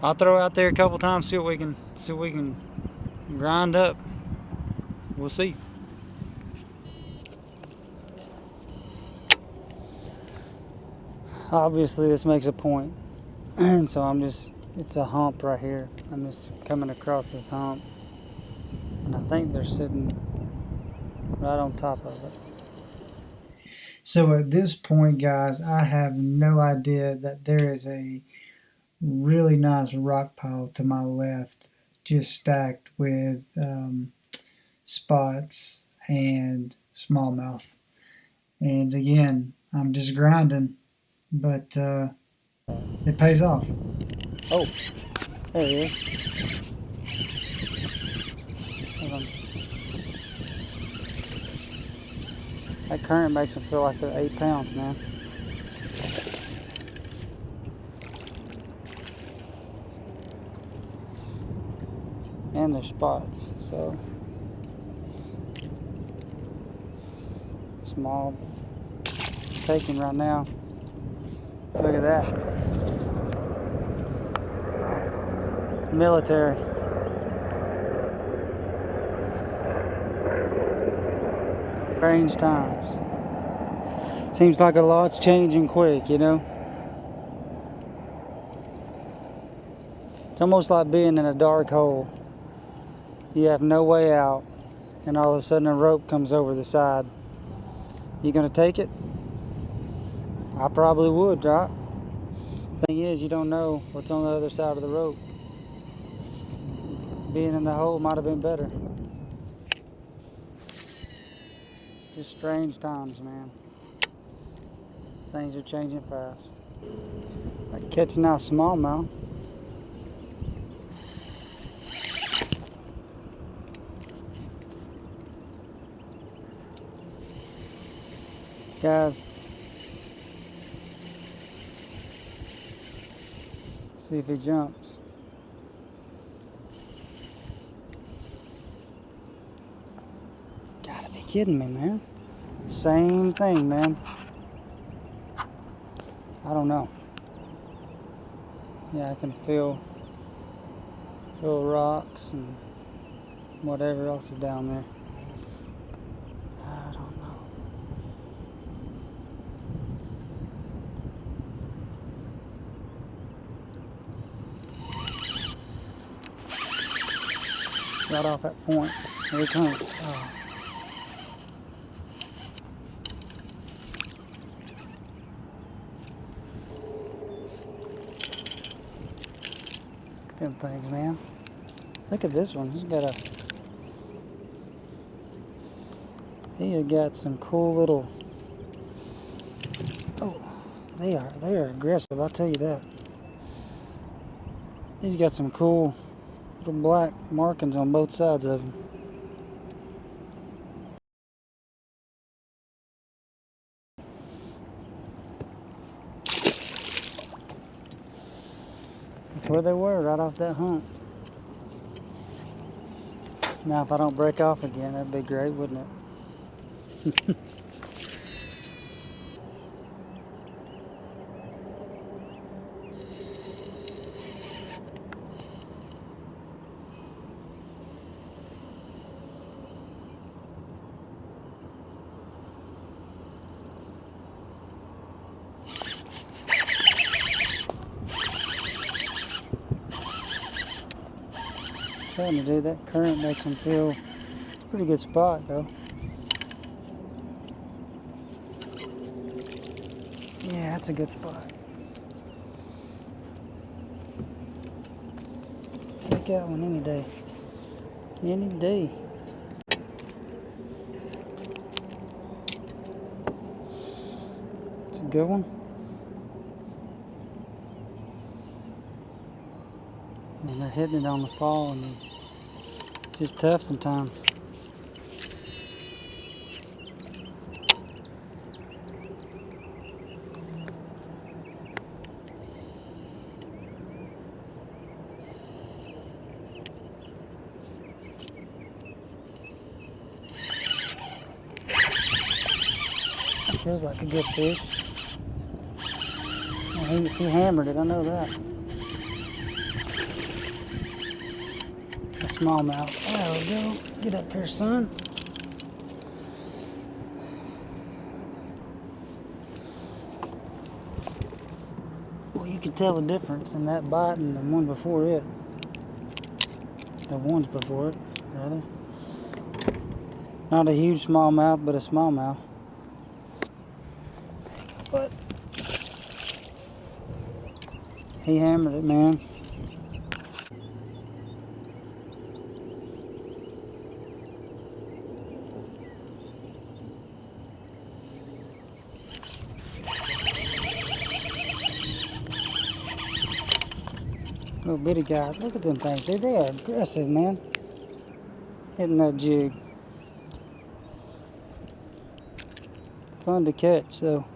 I'll throw out there a couple times, see what we can grind up. We'll see. Obviously this makes a point. And so it's a hump right here. I'm just coming across this hump. And I think they're sitting right on top of it. So at this point, guys, I have no idea that there is a really nice rock pile to my left, just stacked with spots and smallmouth. And again, I'm just grinding, but it pays off. Oh, there he is. Hold on. That current makes them feel like they're 8 pounds, man. And their spots, so small taking right now. Look at that. Military. Strange times. Seems like a lot's changing quick, you know? It's almost like being in a dark hole. You have no way out, and all of a sudden a rope comes over the side. You gonna take it? I probably would, right? The thing is, you don't know what's on the other side of the rope. Being in the hole might have been better. Just strange times, man. Things are changing fast. Like catching out smallmouth. Guys, see if he jumps. Gotta be kidding me, man. Same thing, man. I don't know. Yeah, I can feel rocks and whatever else is down there. I don't know. Right off that point. Here he comes. Oh. Them things, man. Look at this one. He has got some cool little. Oh, they are aggressive. I'll tell you that. He's got some cool little black markings on both sides of him. That's where they were, right off that hump. Now, if I don't break off again, that'd be great, wouldn't it? Trying to do that current makes them feel. It's a pretty good spot though. Yeah, that's a good spot. Take that one any day. Any day. It's a good one. And they're hitting it on the fall, and it's just tough sometimes. It feels like a good fish. Well, he hammered it, I know that. smallmouth. There we go. Get up here, son. Well, you can tell the difference in that bite and the one before it. The ones before it, rather. Not a huge smallmouth, but a smallmouth. There you go, bud. He hammered it, man. Little bitty guy. Look at them things, dude. They are aggressive, man. Hitting that jig. Fun to catch, though.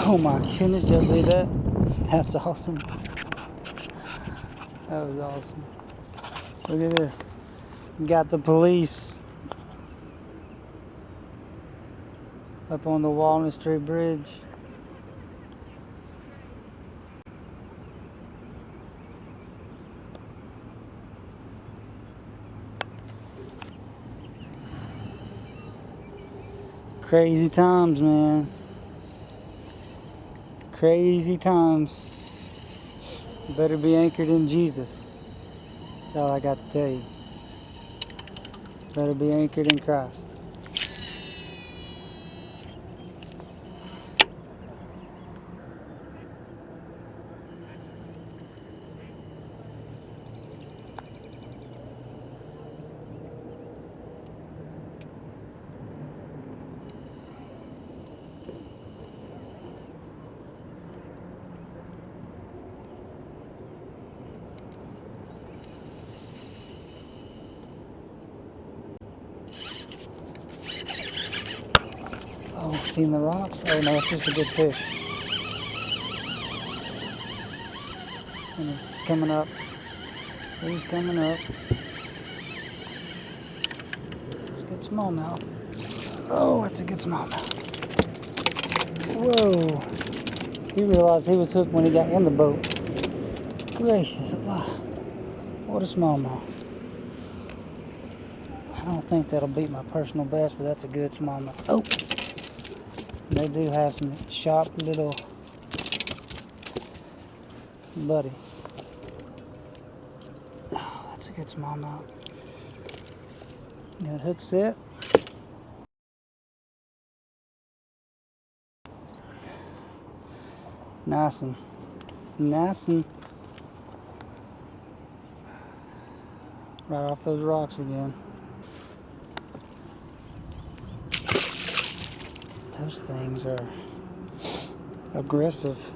Oh my goodness, y'all see that? That's awesome. That was awesome. Look at this. Got the police up on the Walnut Street Bridge. Crazy times, man. Crazy times. You better be anchored in Jesus. That's all I got to tell you. Better be anchored in Christ. Oh, seen the rocks? Oh no, it's just a good fish. It's coming up. He's coming up. It's a good smallmouth. Oh, it's a good smallmouth. Whoa. He realized he was hooked when he got in the boat. Gracious alive. What a smallmouth. I don't think that'll beat my personal best, but that's a good smallmouth. Oh! They do have some sharp little buddy. Oh, that's a good smallmouth. Got hook set. Nice and right off those rocks again. Those things are aggressive.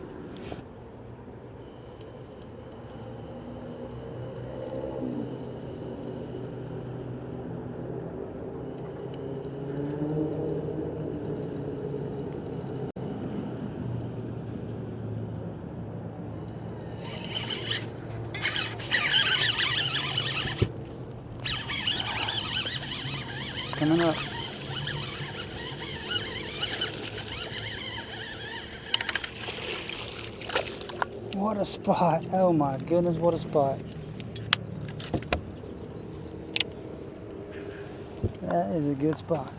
It's coming up. What a spot. Oh my goodness, what a spot. That is a good spot.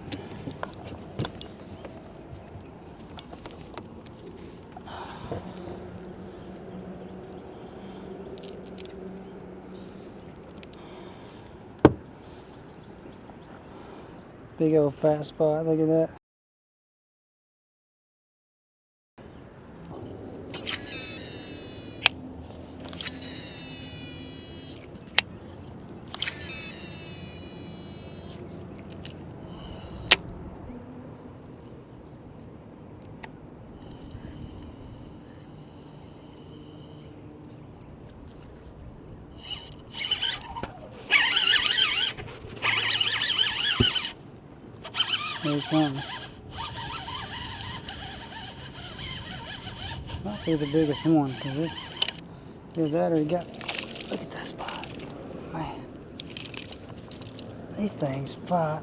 Big old fat spot, look at that. Here he comes. It's not be the biggest one, because it's either that or he got Look at that spot. Man. These things fight.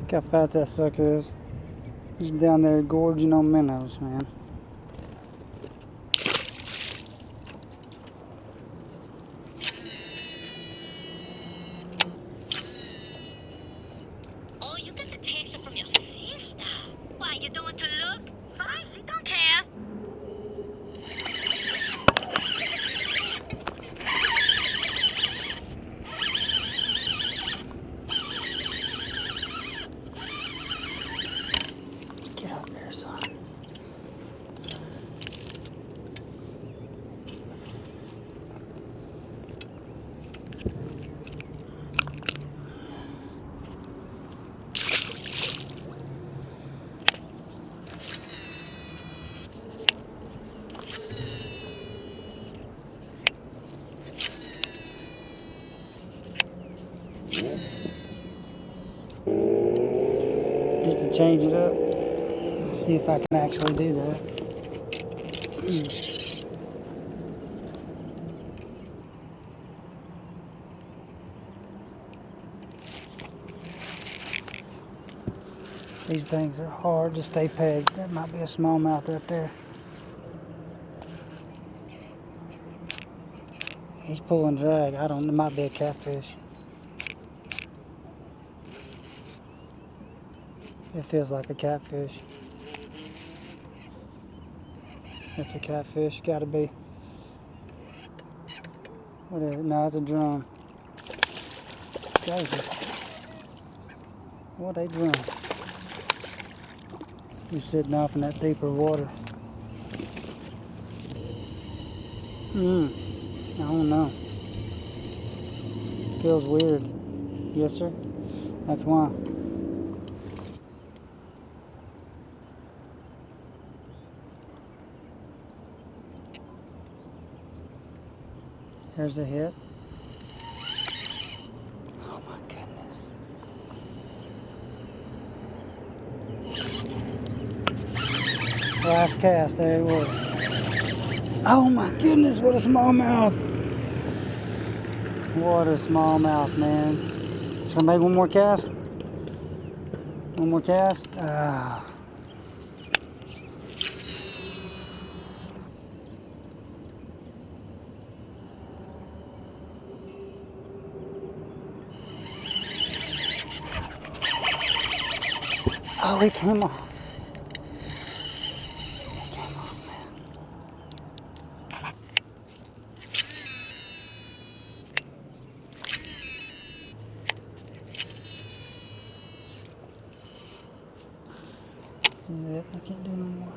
Look how fat that sucker is. He's down there gorging on minnows, man. Oh, you got the text from your sister. Why, you don't want to look? Fine, she don't care. Get up there, son. Just to change it up. Let's see if I can actually do that. These things are hard to stay pegged. That might be a smallmouth right there. He's pulling drag. I don't know. It might be a catfish. It feels like a catfish. That's a catfish. Gotta be. What is it? No, it's a drum. Crazy. What a drum. He's sitting off in that deeper water. I don't know. Feels weird. Yes, sir. That's why. There's a hit. Oh my goodness. Last cast, there it was. Oh my goodness, what a smallmouth. What a smallmouth, man. Just gonna make one more cast. One more cast. Ah. Oh, he came off. He came off, man. This is it. I can't do no more.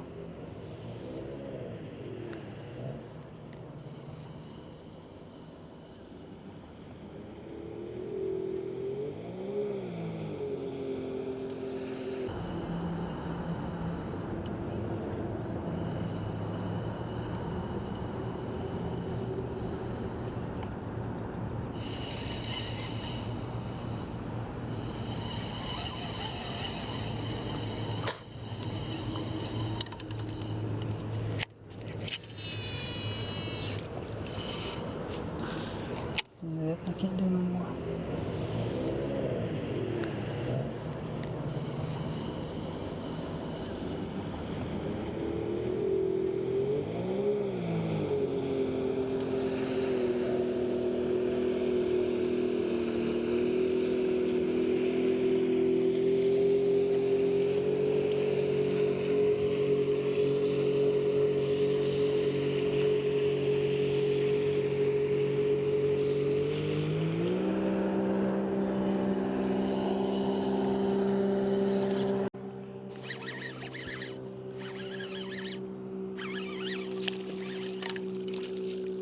This is it. I can't do no more.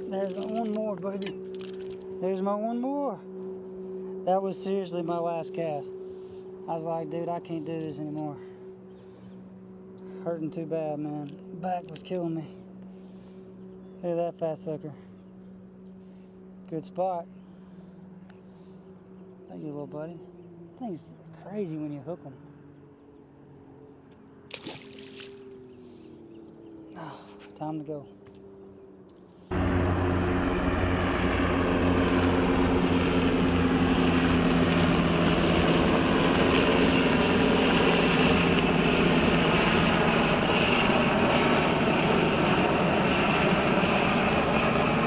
There's my one more, baby. There's my one more. That was seriously my last cast. I was like, dude, I can't do this anymore. Hurting too bad, man. back was killing me. Look at that fat sucker. Good spot. Thank you, little buddy. Things are crazy when you hook them. Oh, time to go.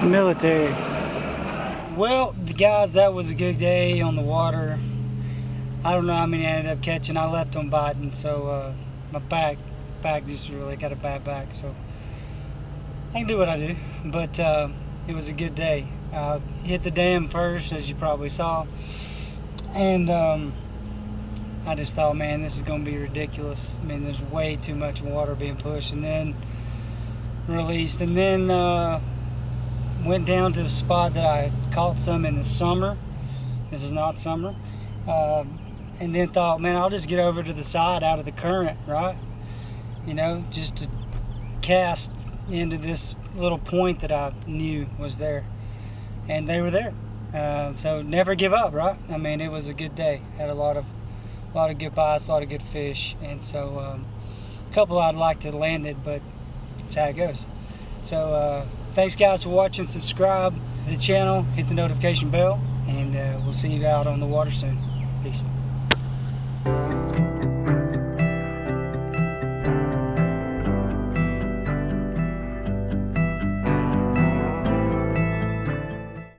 Military. Well, guys, that was a good day on the water. I don't know how many I ended up catching. I left them biting, so my back just really got a bad back, so I can do what I do. But it was a good day. Hit the dam first, as you probably saw, and I just thought, man, this is going to be ridiculous. I mean, there's way too much water being pushed, and then released, and then went down to a spot that I caught some in the summer. This is not summer. And then thought, man, I'll just get over to the side out of the current, right? You know, just to cast into this little point that I knew was there. And they were there. So never give up, right? I mean, it was a good day. Had a lot of good bites, a lot of good fish. And so a couple I'd like to land it, but that's how it goes. So thanks guys for watching. Subscribe to the channel, hit the notification bell, and we'll see you out on the water soon. Peace.